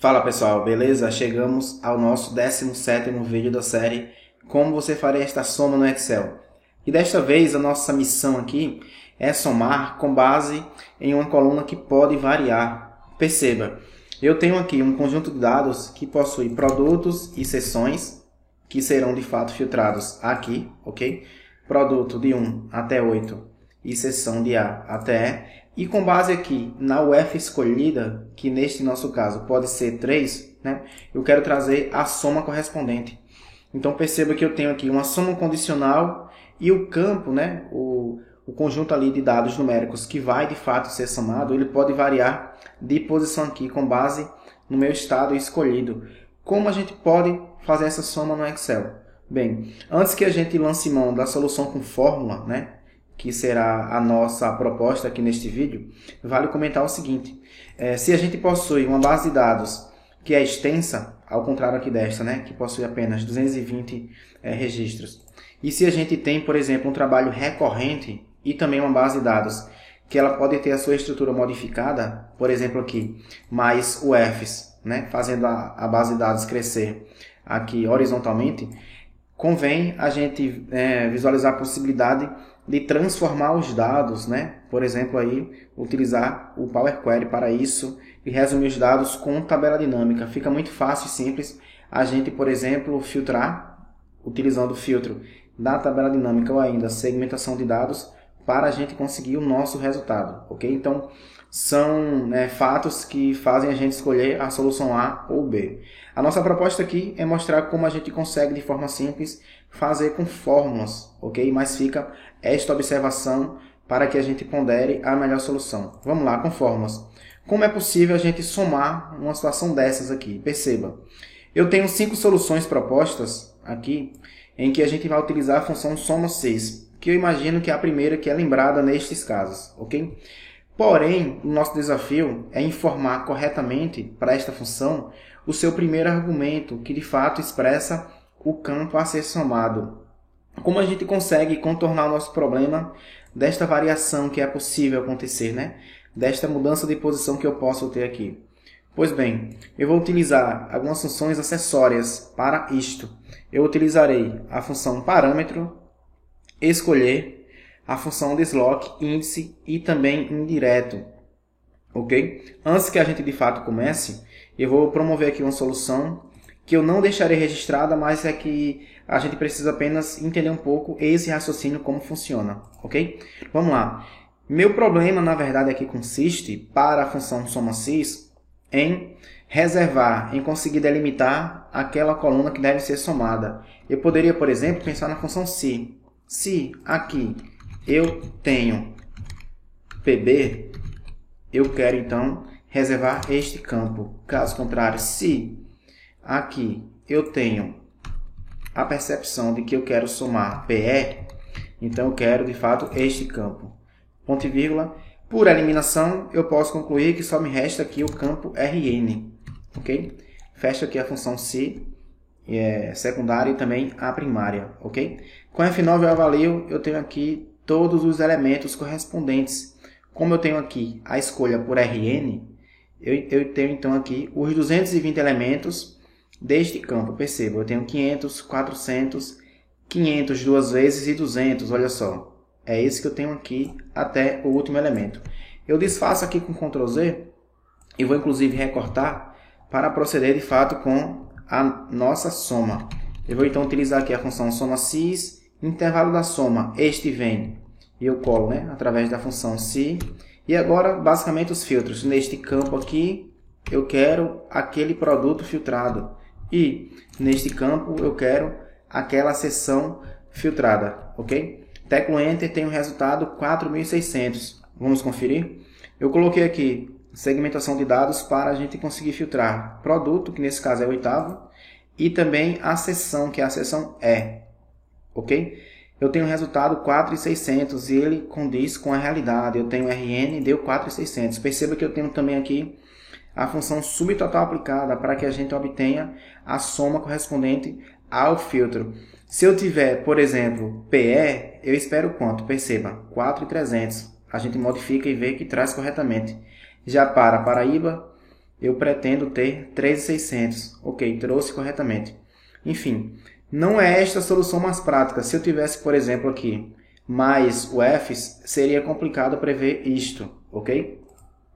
Fala pessoal, beleza? Chegamos ao nosso 17º vídeo da série Como você faria esta soma no Excel. E desta vez a nossa missão aqui é somar com base em uma coluna que pode variar. Perceba, eu tenho aqui um conjunto de dados que possui produtos e seções que serão de fato filtrados aqui, ok? Produto de 1 até 8 e seção de A até E. E com base aqui na UF escolhida, que neste nosso caso pode ser 3, né, eu quero trazer a soma correspondente. Então perceba que eu tenho aqui uma soma condicional e o campo, né, o conjunto ali de dados numéricos que vai de fato ser somado, ele pode variar de posição aqui com base no meu estado escolhido. Como a gente pode fazer essa soma no Excel? Bem, antes que a gente lance mão da solução com fórmula, né, que será a nossa proposta aqui neste vídeo, vale comentar o seguinte: se a gente possui uma base de dados que é extensa, ao contrário aqui desta, né, que possui apenas 220 registros, e se a gente tem, por exemplo, um trabalho recorrente e também uma base de dados que ela pode ter a sua estrutura modificada, por exemplo aqui, mais UFs, né, fazendo a base de dados crescer aqui horizontalmente, convém a gente visualizar a possibilidade de transformar os dados, né? Por exemplo, aí, utilizar o Power Query para isso e resumir os dados com tabela dinâmica. Fica muito fácil e simples a gente, por exemplo, filtrar, utilizando o filtro da tabela dinâmica ou ainda segmentação de dados para a gente conseguir o nosso resultado, ok? Então, são fatos que fazem a gente escolher a solução A ou B. A nossa proposta aqui é mostrar como a gente consegue, de forma simples, fazer com fórmulas, ok? Mas fica esta observação para que a gente pondere a melhor solução. Vamos lá, com fórmulas. Como é possível a gente somar uma situação dessas aqui? Perceba, eu tenho 5 soluções propostas aqui, em que a gente vai utilizar a função soma-6, que eu imagino que é a primeira que é lembrada nestes casos, ok? Porém, o nosso desafio é informar corretamente para esta função o seu primeiro argumento, que de fato expressa o campo a ser somado. Como a gente consegue contornar o nosso problema desta variação que é possível acontecer, né? Desta mudança de posição que eu posso ter aqui? Pois bem, eu vou utilizar algumas funções acessórias para isto. Eu utilizarei a função parâmetro, escolher, a função desloque, índice e também indireto, ok? Antes que a gente de fato comece, eu vou promover aqui uma solução que eu não deixarei registrada, mas é que a gente precisa apenas entender um pouco esse raciocínio, como funciona, ok? Vamos lá. Meu problema, na verdade, aqui consiste, para a função soma-6, em reservar, em conseguir delimitar aquela coluna que deve ser somada. Eu poderia, por exemplo, pensar na função se. Se aqui eu tenho PB, eu quero então reservar este campo. Caso contrário, se aqui eu tenho a percepção de que eu quero somar PE, então eu quero de fato este campo. Ponto e vírgula. Por eliminação, eu posso concluir que só me resta aqui o campo RN. Ok? Fecho aqui a função se secundária e também a primária. Ok? Com F9 eu avalio, eu tenho aqui todos os elementos correspondentes. Como eu tenho aqui a escolha por RN, eu tenho então aqui os 220 elementos deste campo. Perceba, eu tenho 500, 400, 500 duas vezes e 200, olha só. É esse que eu tenho aqui até o último elemento. Eu desfaço aqui com Ctrl Z e vou inclusive recortar para proceder de fato com a nossa soma. Eu vou então utilizar aqui a função soma-sis, intervalo da soma, este vem, e eu colo, né, através da função se. E agora, basicamente, os filtros. Neste campo aqui, eu quero aquele produto filtrado. E neste campo, eu quero aquela seção filtrada, ok? Teclo Enter, tem o resultado 4.600. Vamos conferir? Eu coloquei aqui segmentação de dados para a gente conseguir filtrar produto, que nesse caso é o oitavo, e também a seção, que é a seção E. Ok? Eu tenho o resultado 4.600 e ele condiz com a realidade. Eu tenho RN, deu 4.600. Perceba que eu tenho também aqui a função subtotal aplicada para que a gente obtenha a soma correspondente ao filtro. Se eu tiver, por exemplo, PE, eu espero quanto? Perceba, 4.300. A gente modifica e vê que traz corretamente. Já para Paraíba, eu pretendo ter 3.600. Ok, trouxe corretamente. Enfim, não é esta a solução mais prática. Se eu tivesse, por exemplo, aqui mais o f, seria complicado prever isto, ok?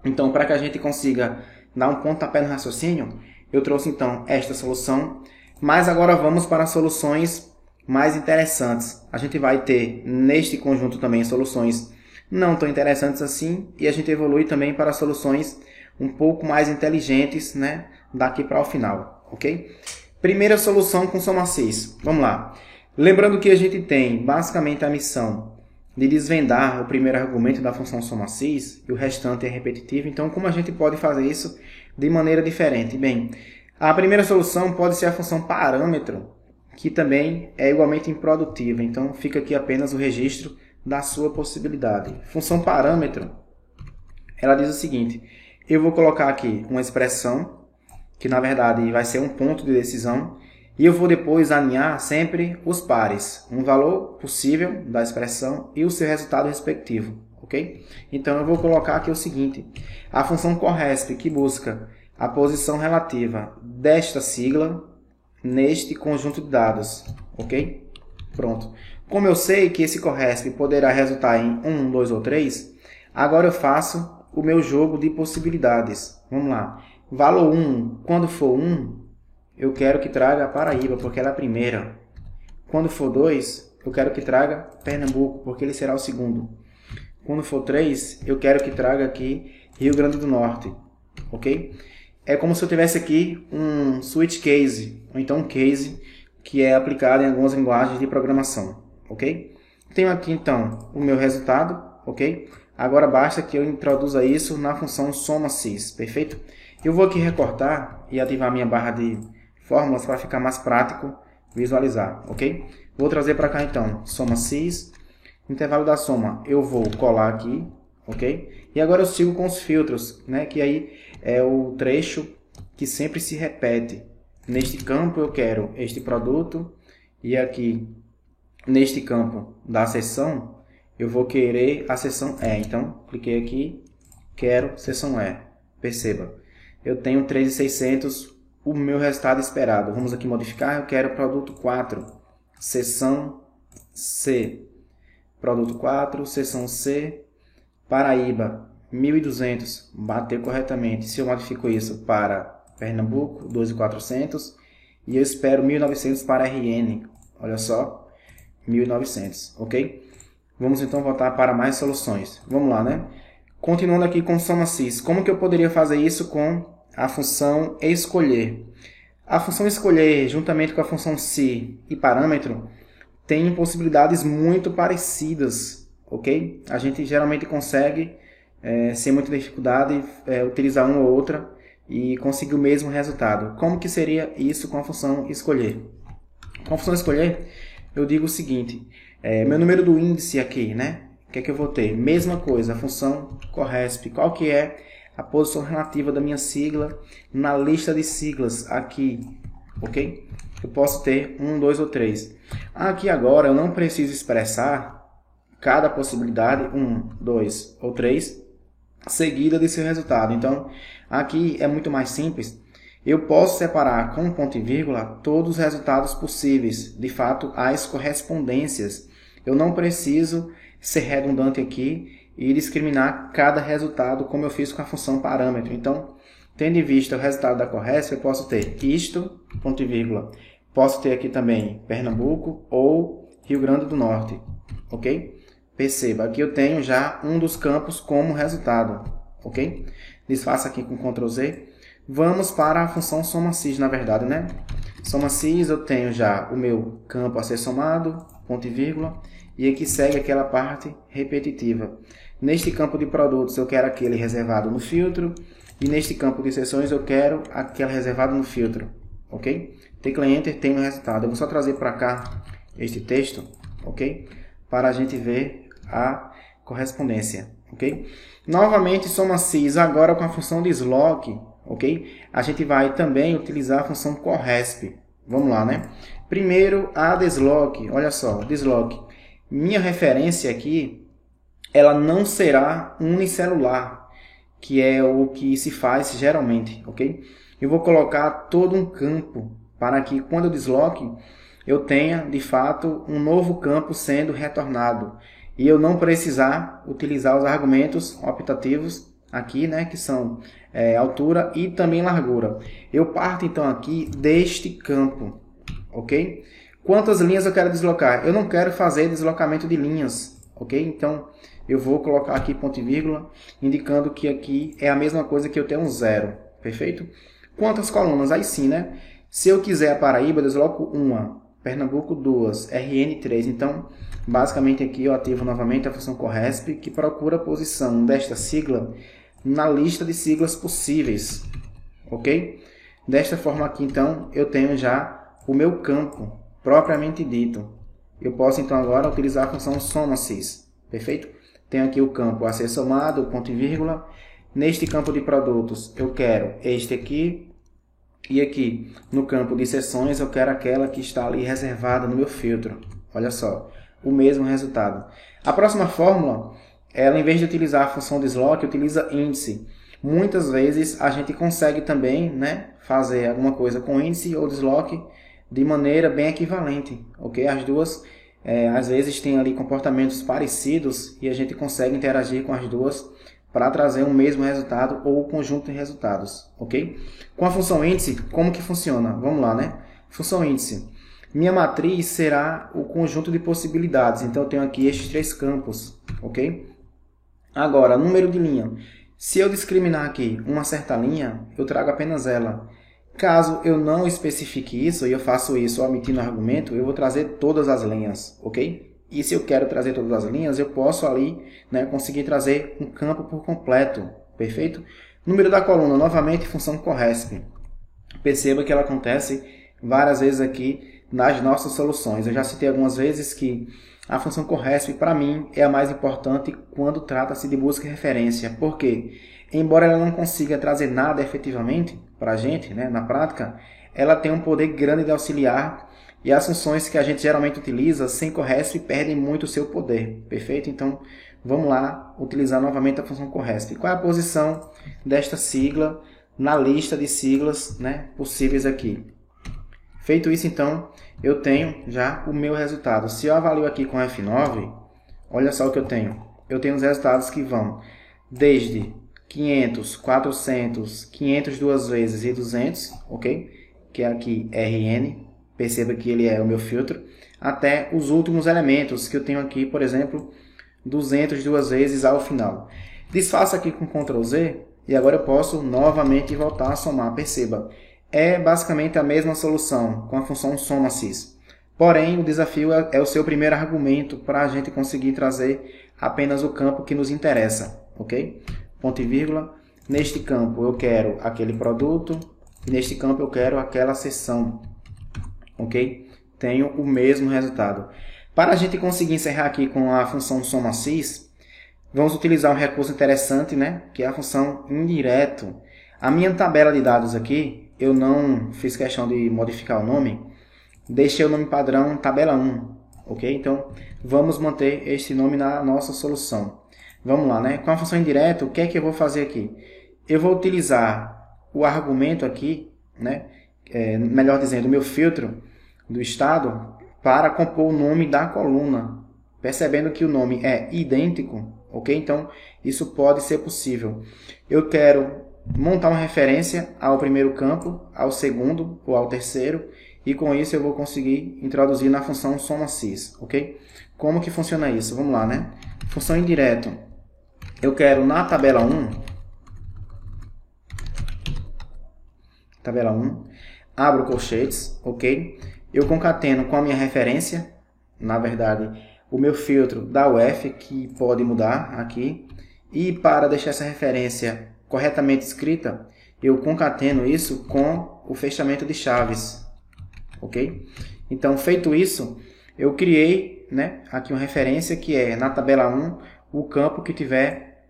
Então, para que a gente consiga dar um pontapé no raciocínio, eu trouxe então esta solução. Mas agora vamos para soluções mais interessantes. A gente vai ter neste conjunto também soluções não tão interessantes assim, e a gente evolui também para soluções um pouco mais inteligentes, né, daqui para o final, ok? Primeira solução com soma 6. Vamos lá. Lembrando que a gente tem basicamente a missão de desvendar o primeiro argumento da função soma 6 e o restante é repetitivo. Então, como a gente pode fazer isso de maneira diferente? Bem, a primeira solução pode ser a função parâmetro, que também é igualmente improdutiva. Então, fica aqui apenas o registro da sua possibilidade. Função parâmetro, ela diz o seguinte: eu vou colocar aqui uma expressão, que na verdade vai ser um ponto de decisão, e eu vou depois alinhar sempre os pares, um valor possível da expressão e o seu resultado respectivo, ok? Então eu vou colocar aqui o seguinte: a função corresp, que busca a posição relativa desta sigla neste conjunto de dados, ok? Pronto. Como eu sei que esse corresp poderá resultar em 1, 2 ou 3, agora eu faço o meu jogo de possibilidades. Vamos lá. Valor 1, quando for 1, eu quero que traga a Paraíba, porque ela é a primeira. Quando for 2, eu quero que traga Pernambuco, porque ele será o segundo. Quando for 3, eu quero que traga aqui Rio Grande do Norte, ok? É como se eu tivesse aqui um switch case, ou então um case que é aplicado em algumas linguagens de programação, ok? Tenho aqui então o meu resultado, ok? Agora basta que eu introduza isso na função soma 6, perfeito? Eu vou aqui recortar e ativar minha barra de fórmulas para ficar mais prático visualizar, ok? Vou trazer para cá então, soma 6, intervalo da soma eu vou colar aqui, ok? E agora eu sigo com os filtros, né? Que aí é o trecho que sempre se repete. Neste campo eu quero este produto e aqui neste campo da seção eu vou querer a seção E. Então, cliquei aqui, quero seção E. Perceba, eu tenho 3.600, o meu resultado esperado. Vamos aqui modificar, eu quero produto 4, seção C. Produto 4, seção C, Paraíba, 1.200, bateu corretamente. Se eu modifico isso para Pernambuco, 2.400, e eu espero 1.900 para RN, olha só, 1.900, ok? Vamos então voltar para mais soluções. Vamos lá, né? Continuando aqui com soma 6, como que eu poderia fazer isso com a função escolher? A função escolher, juntamente com a função se e parâmetro, tem possibilidades muito parecidas, ok? A gente geralmente consegue, sem muita dificuldade, utilizar uma ou outra e conseguir o mesmo resultado. Como que seria isso com a função escolher? Com a função escolher, eu digo o seguinte: meu número do índice aqui, né? O que é que eu vou ter? Mesma coisa, a função corresp. Qual que é a posição relativa da minha sigla na lista de siglas aqui, ok? Eu posso ter 1, 2 ou 3. Aqui agora eu não preciso expressar cada possibilidade, 1, 2 ou 3, seguida de seu resultado. Então, aqui é muito mais simples. Eu posso separar com ponto e vírgula todos os resultados possíveis, de fato, as correspondências. Eu não preciso ser redundante aqui e discriminar cada resultado como eu fiz com a função parâmetro. Então, tendo em vista o resultado da corresp, eu posso ter isto, ponto e vírgula. Posso ter aqui também Pernambuco ou Rio Grande do Norte, ok? Perceba, aqui eu tenho já um dos campos como resultado, ok? Desfaça aqui com Ctrl Z. Vamos para a função soma 6, na verdade, né? Soma 6, eu tenho já o meu campo a ser somado, ponto e vírgula, e aqui segue aquela parte repetitiva. Neste campo de produtos, eu quero aquele reservado no filtro, e neste campo de seções, eu quero aquele reservado no filtro, ok? Tecla Enter, tem o resultado. Eu vou só trazer para cá este texto, ok? Para a gente ver a correspondência, ok? Novamente, soma 6, agora com a função de slog, ok? A gente vai também utilizar a função corresp. Vamos lá, né? Primeiro, a deslog. Olha só, deslog. Minha referência aqui, ela não será unicelular. que é o que se faz geralmente, ok? Eu vou colocar todo um campo para que quando eu desloque, eu tenha de fato um novo campo sendo retornado e eu não precisar utilizar os argumentos optativos aqui, né, que são altura e também largura. Eu parto então aqui deste campo, ok? Quantas linhas eu quero deslocar? Eu não quero fazer deslocamento de linhas, ok? Então eu vou colocar aqui ponto e vírgula, indicando que aqui é a mesma coisa que eu tenho um zero, perfeito? Quantas colunas? Aí sim, né? Se eu quiser a Paraíba, eu desloco uma, Pernambuco 2, RN 3. Então, basicamente aqui eu ativo novamente a função corresp, que procura a posição desta sigla na lista de siglas possíveis, ok? Desta forma aqui, então, eu tenho já o meu campo propriamente dito. Eu posso, então, agora utilizar a função soma-sys, perfeito? Tenho aqui o campo a ser somado, ponto e vírgula. Neste campo de produtos, eu quero este aqui. E aqui, no campo de seções, eu quero aquela que está ali reservada no meu filtro. Olha só, o mesmo resultado. A próxima fórmula, ela em vez de utilizar a função desloque, utiliza índice. Muitas vezes a gente consegue também, né, fazer alguma coisa com índice ou desloque de maneira bem equivalente. Ok? As duas, às vezes, têm ali comportamentos parecidos e a gente consegue interagir com as duas para trazer o mesmo resultado ou o conjunto de resultados, ok? Com a função índice, como que funciona? Vamos lá, né? Função índice. Minha matriz será o conjunto de possibilidades, então eu tenho aqui estes três campos, ok? Agora, número de linha. Se eu discriminar aqui uma certa linha, eu trago apenas ela. Caso eu não especifique isso e eu faço isso omitindo o argumento, eu vou trazer todas as linhas, ok? E se eu quero trazer todas as linhas, eu posso ali, né, conseguir trazer um campo por completo, perfeito? Número da coluna, novamente, função corresp. Perceba que ela acontece várias vezes aqui nas nossas soluções. Eu já citei algumas vezes que a função corresp, para mim, é a mais importante quando trata-se de busca e referência. Por quê? Embora ela não consiga trazer nada efetivamente para a gente, né, na prática, ela tem um poder grande de auxiliar. E as funções que a gente geralmente utiliza sem corresp perdem muito o seu poder, perfeito? Então, vamos lá utilizar novamente a função corresp. Qual é a posição desta sigla na lista de siglas, né, possíveis aqui? Feito isso, então, eu tenho já o meu resultado. Se eu avalio aqui com F9, olha só o que eu tenho. Eu tenho os resultados que vão desde 500, 400, 500 duas vezes e 200, ok? Que é aqui RN. Perceba que ele é o meu filtro, até os últimos elementos que eu tenho aqui, por exemplo, 200 duas vezes ao final. Desfaço aqui com Ctrl Z e agora eu posso novamente voltar a somar. Perceba, é basicamente a mesma solução com a função soma-sys. Porém, o desafio é o seu primeiro argumento para a gente conseguir trazer apenas o campo que nos interessa, ok? Ponto e vírgula. Neste campo eu quero aquele produto e neste campo eu quero aquela seção. Ok? Tenho o mesmo resultado. Para a gente conseguir encerrar aqui com a função soma-sys, vamos utilizar um recurso interessante, né? Que é a função indireto. A minha tabela de dados aqui, eu não fiz questão de modificar o nome, deixei o nome padrão tabela 1. Ok? Então, vamos manter este nome na nossa solução. Vamos lá, né? Com a função indireto, o que é que eu vou fazer aqui? Eu vou utilizar o argumento aqui, né? Melhor dizendo, o meu filtro do estado para compor o nome da coluna, percebendo que o nome é idêntico, ok? Então, isso pode ser possível. Eu quero montar uma referência ao primeiro campo, ao segundo ou ao terceiro, e com isso eu vou conseguir introduzir na função soma-sys, ok? Como que funciona isso? Vamos lá, né? Função indireto. Eu quero na tabela 1, abro colchetes, ok? Eu concateno com a minha referência, na verdade, o meu filtro da UF, que pode mudar aqui. E para deixar essa referência corretamente escrita, eu concateno isso com o fechamento de chaves, ok? Então, feito isso, eu criei, né, aqui uma referência que é, na tabela 1, o campo que tiver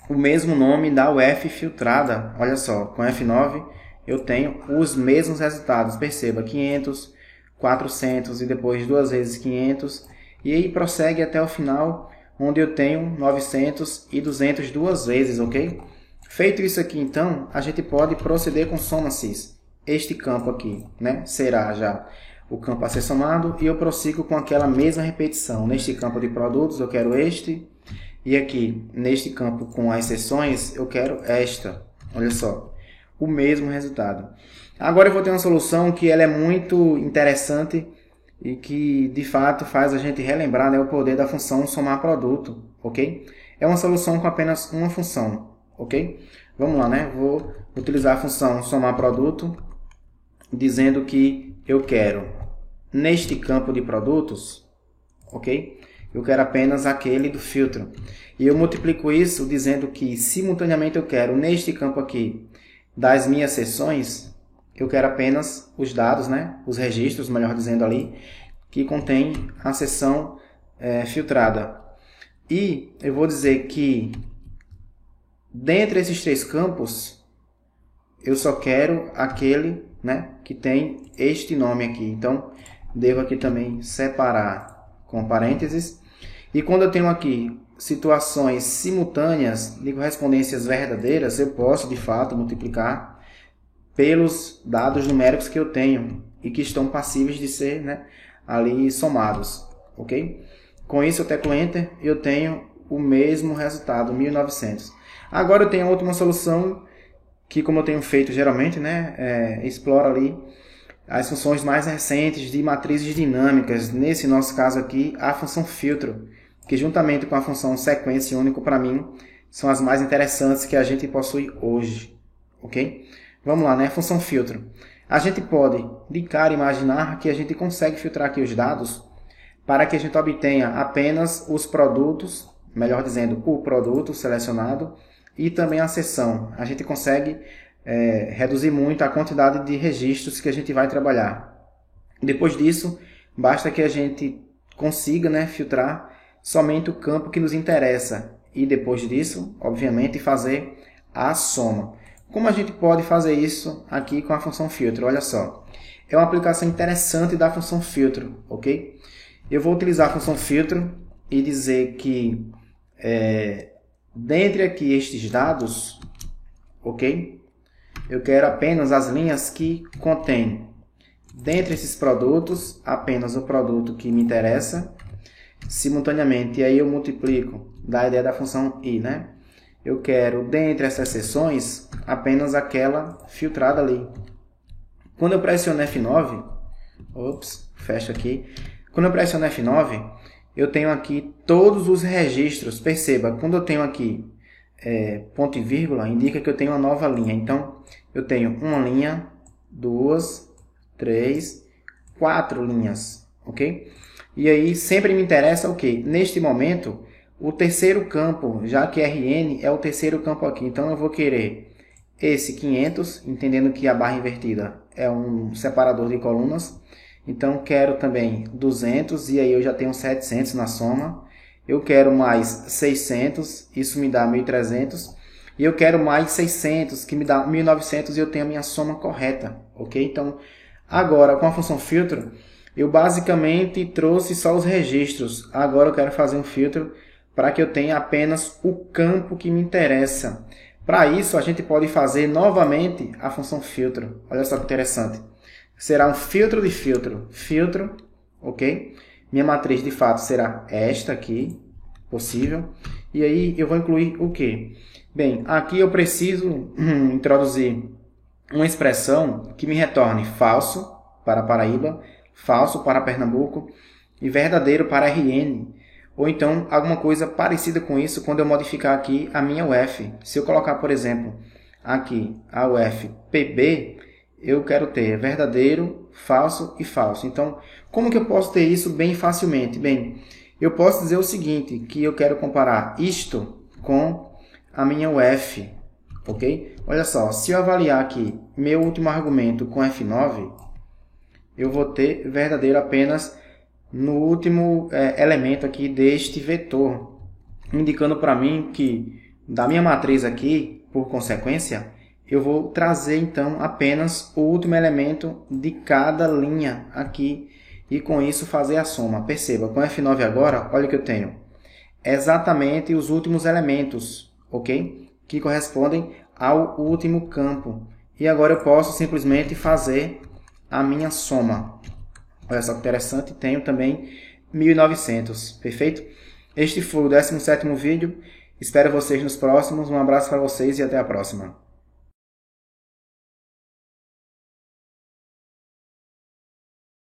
o mesmo nome da UF filtrada. Olha só, com F9, eu tenho os mesmos resultados. Perceba, 500, 400 e depois duas vezes 500. E aí prossegue até o final, onde eu tenho 900 e 200 duas vezes, ok? Feito isso aqui, então, a gente pode proceder com soma-sis. Este campo aqui, né, será já o campo a ser somado e eu prossigo com aquela mesma repetição. Neste campo de produtos eu quero este e aqui, neste campo com as seções, eu quero esta. Olha só, o mesmo resultado. Agora eu vou ter uma solução que ela é muito interessante e que, de fato, faz a gente relembrar, né, o poder da função somar produto, ok? É uma solução com apenas uma função, ok? Vamos lá, né? Vou utilizar a função somar produto, dizendo que eu quero, neste campo de produtos, ok? Eu quero apenas aquele do filtro. E eu multiplico isso dizendo que, simultaneamente, eu quero, neste campo aqui, das minhas seções, eu quero apenas os dados, né? Os registros, melhor dizendo ali, que contém a seção filtrada. E eu vou dizer que, dentre esses três campos, eu só quero aquele, né, que tem este nome aqui. Então, devo aqui também separar com parênteses. E quando eu tenho aqui situações simultâneas de correspondências verdadeiras, eu posso, de fato, multiplicar pelos dados numéricos que eu tenho e que estão passíveis de ser, né, ali somados, ok? Com isso eu teclo Enter e eu tenho o mesmo resultado, 1900. Agora eu tenho a última solução que, como eu tenho feito geralmente, né, explora ali as funções mais recentes de matrizes dinâmicas. Nesse nosso caso aqui, a função filtro, que juntamente com a função sequência único, para mim, são as mais interessantes que a gente possui hoje, ok? Vamos lá, né? Função filtro. A gente pode, de cara, imaginar que a gente consegue filtrar aqui os dados para que a gente obtenha apenas os produtos, melhor dizendo, o produto selecionado e também a seção. A gente consegue reduzir muito a quantidade de registros que a gente vai trabalhar. Depois disso, basta que a gente consiga, né, filtrar somente o campo que nos interessa e depois disso, obviamente, fazer a soma. Como a gente pode fazer isso aqui com a função filtro? Olha só, é uma aplicação interessante da função filtro, ok? Eu vou utilizar a função filtro e dizer que dentre aqui estes dados, ok? Eu quero apenas as linhas que contêm, dentre esses produtos, apenas o produto que me interessa, simultaneamente. E aí eu multiplico da ideia da função i, né? Eu quero, dentre essas seções, apenas aquela filtrada ali. Quando eu pressiono F9, fecha aqui. Quando eu pressiono F9, eu tenho aqui todos os registros. Perceba, quando eu tenho aqui ponto e vírgula, indica que eu tenho uma nova linha. Então, eu tenho uma linha, 2, 3, 4 linhas, ok? E aí, sempre me interessa o quê? Neste momento, o terceiro campo, já que RN é o terceiro campo aqui. Então, eu vou querer esse 500, entendendo que a barra invertida é um separador de colunas. Então, quero também 200, e aí eu já tenho 700 na soma. Eu quero mais 600, isso me dá 1.300. E eu quero mais 600, que me dá 1.900, e eu tenho a minha soma correta, ok? Então, agora, com a função filtro, eu basicamente trouxe só os registros. Agora eu quero fazer um filtro para que eu tenha apenas o campo que me interessa. Para isso, a gente pode fazer novamente a função filtro. Olha só que interessante. Será um filtro de filtro. Filtro, ok? Minha matriz, de fato, será esta aqui, possível. E aí, eu vou incluir o quê? Bem, aqui eu preciso introduzir uma expressão que me retorne falso para Paraíba, falso para Pernambuco e verdadeiro para RN. Ou então, alguma coisa parecida com isso quando eu modificar aqui a minha UF. Se eu colocar, por exemplo, aqui a UF PB, eu quero ter verdadeiro, falso e falso. Então, como que eu posso ter isso bem facilmente? Bem, eu posso dizer o seguinte, que eu quero comparar isto com a minha UF, ok? Olha só, se eu avaliar aqui meu último argumento com F9, eu vou ter verdadeiro apenas no último elemento aqui deste vetor, indicando para mim que da minha matriz aqui, por consequência, eu vou trazer então apenas o último elemento de cada linha aqui e com isso fazer a soma. Perceba, com F9 agora, olha o que eu tenho. Exatamente os últimos elementos, ok? que correspondem ao último campo. E agora eu posso simplesmente fazer a minha soma. Olha só que interessante, tenho também 1900, perfeito? Este foi o 17º vídeo, espero vocês nos próximos, um abraço para vocês e até a próxima.